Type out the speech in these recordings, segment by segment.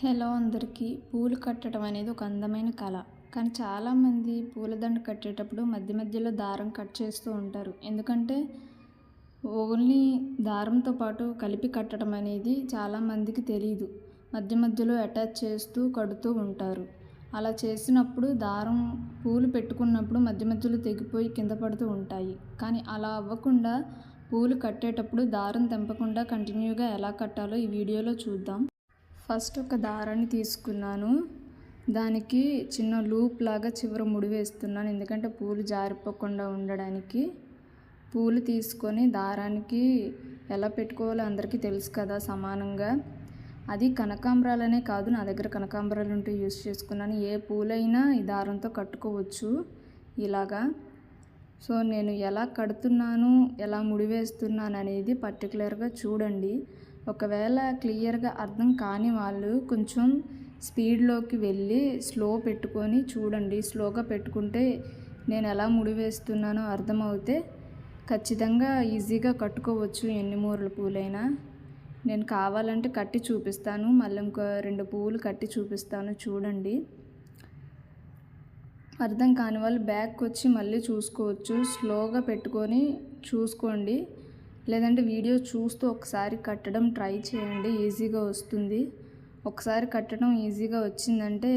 Hello అందరికీ. పూలు కట్టడం అనేది ఒక అందమైన కళ. కానీ చాలామంది పూలదండ కట్టేటప్పుడు మధ్య మధ్యలో దారం కట్ చేస్తూ ఉంటారు. ఎందుకంటే ఓన్లీ దారంతో పాటు కలిపి కట్టడం అనేది చాలామందికి తెలీదు. మధ్య మధ్యలో అటాచ్ చేస్తూ కడుతూ ఉంటారు. అలా చేసినప్పుడు దారం పూలు పెట్టుకున్నప్పుడు మధ్య మధ్యలో తెగిపోయి కింద పడుతూ ఉంటాయి. కానీ అలా అవ్వకుండా పూలు కట్టేటప్పుడు దారం తెంపకుండా కంటిన్యూగా ఎలా కట్టాలో ఈ వీడియోలో చూద్దాం. ఫస్ట్ ఒక దారాన్ని తీసుకున్నాను. దానికి చిన్న లూప్ లాగా చివర ముడి వేస్తున్నాను. ఎందుకంటే పూలు జారిపోకుండా ఉండడానికి. పూలు తీసుకొని దారానికి ఎలా పెట్టుకోవాలో అందరికీ తెలుసు కదా, సమానంగా. అది కనకాంబరాలనే కాదు, నా దగ్గర కనకాంబరాలు ఉంటే యూస్ చేసుకున్నాను. ఏ పూలైనా ఈ దారంతో కట్టుకోవచ్చు ఇలాగా. సో నేను ఎలా కడుతున్నాను, ఎలా ముడి వేస్తున్నాను అనేది పర్టికులర్గా చూడండి. ఒకవేళ క్లియర్గా అర్థం కాని వాళ్ళు కొంచెం స్పీడ్లోకి వెళ్ళి స్లో పెట్టుకొని చూడండి. స్లోగా పెట్టుకుంటే నేను ఎలా ముడి వేస్తున్నానో అర్థమవుతే ఖచ్చితంగా ఈజీగా కట్టుకోవచ్చు ఎన్ని మూరల పూలైనా. నేను కావాలంటే కట్టి చూపిస్తాను, మళ్ళీ ఇంకో 2 పువ్వులు కట్టి చూపిస్తాను చూడండి. అర్థం కాని వాళ్ళు బ్యాక్కి వచ్చి మళ్ళీ చూసుకోవచ్చు. స్లోగా పెట్టుకొని చూసుకోండి, లేదంటే వీడియో చూస్తూ ఒకసారి కట్టడం ట్రై చేయండి, ఈజీగా వస్తుంది. ఒకసారి కట్టడం ఈజీగా వచ్చిందంటే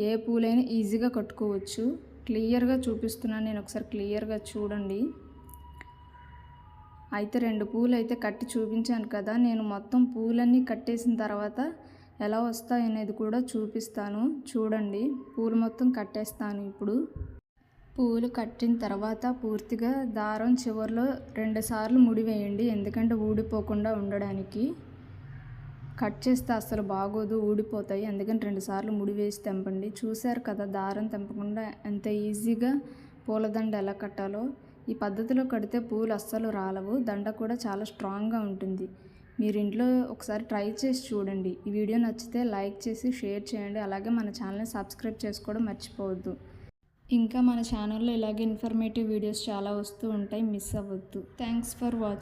ఏ పూలైనా ఈజీగా కట్టుకోవచ్చు. క్లియర్గా చూపిస్తున్నాను నేను, ఒకసారి క్లియర్గా చూడండి. అయితే 2 పూలు అయితే కట్టి చూపించాను కదా, నేను మొత్తం పూలన్నీ కట్టేసిన తర్వాత ఎలా వస్తాయి అనేది కూడా చూపిస్తాను చూడండి. పూలు మొత్తం కట్టేస్తాను ఇప్పుడు. పూలు కట్టిన తర్వాత పూర్తిగా దారం చివరిలో 2 సార్లు ముడి వేయండి, ఎందుకంటే ఊడిపోకుండా ఉండడానికి. కట్ చేస్తే అస్సలు బాగోదు, ఊడిపోతాయి. అందుకని 2 సార్లు ముడి వేసి తెంపండి. చూశారు కదా దారం తెంపకుండా ఎంత ఈజీగా పూలదండ ఎలా కట్టాలో. ఈ పద్ధతిలో కడితే పూలు అస్సలు రాలవు, దండ కూడా చాలా స్ట్రాంగ్గా ఉంటుంది. మీరు ఇంట్లో ఒకసారి ట్రై చేసి చూడండి. ఈ వీడియో నచ్చితే లైక్ చేసి షేర్ చేయండి. అలాగే మన ఛానల్ని సబ్స్క్రైబ్ చేసుకోవడం మర్చిపోవద్దు. ఇంకా మన ఛానల్లో ఇలాగే ఇన్ఫర్మేటివ్ వీడియోస్ చాలా వస్తూ ఉంటాయి, మిస్ అవ్వద్దు. Thanks for watching.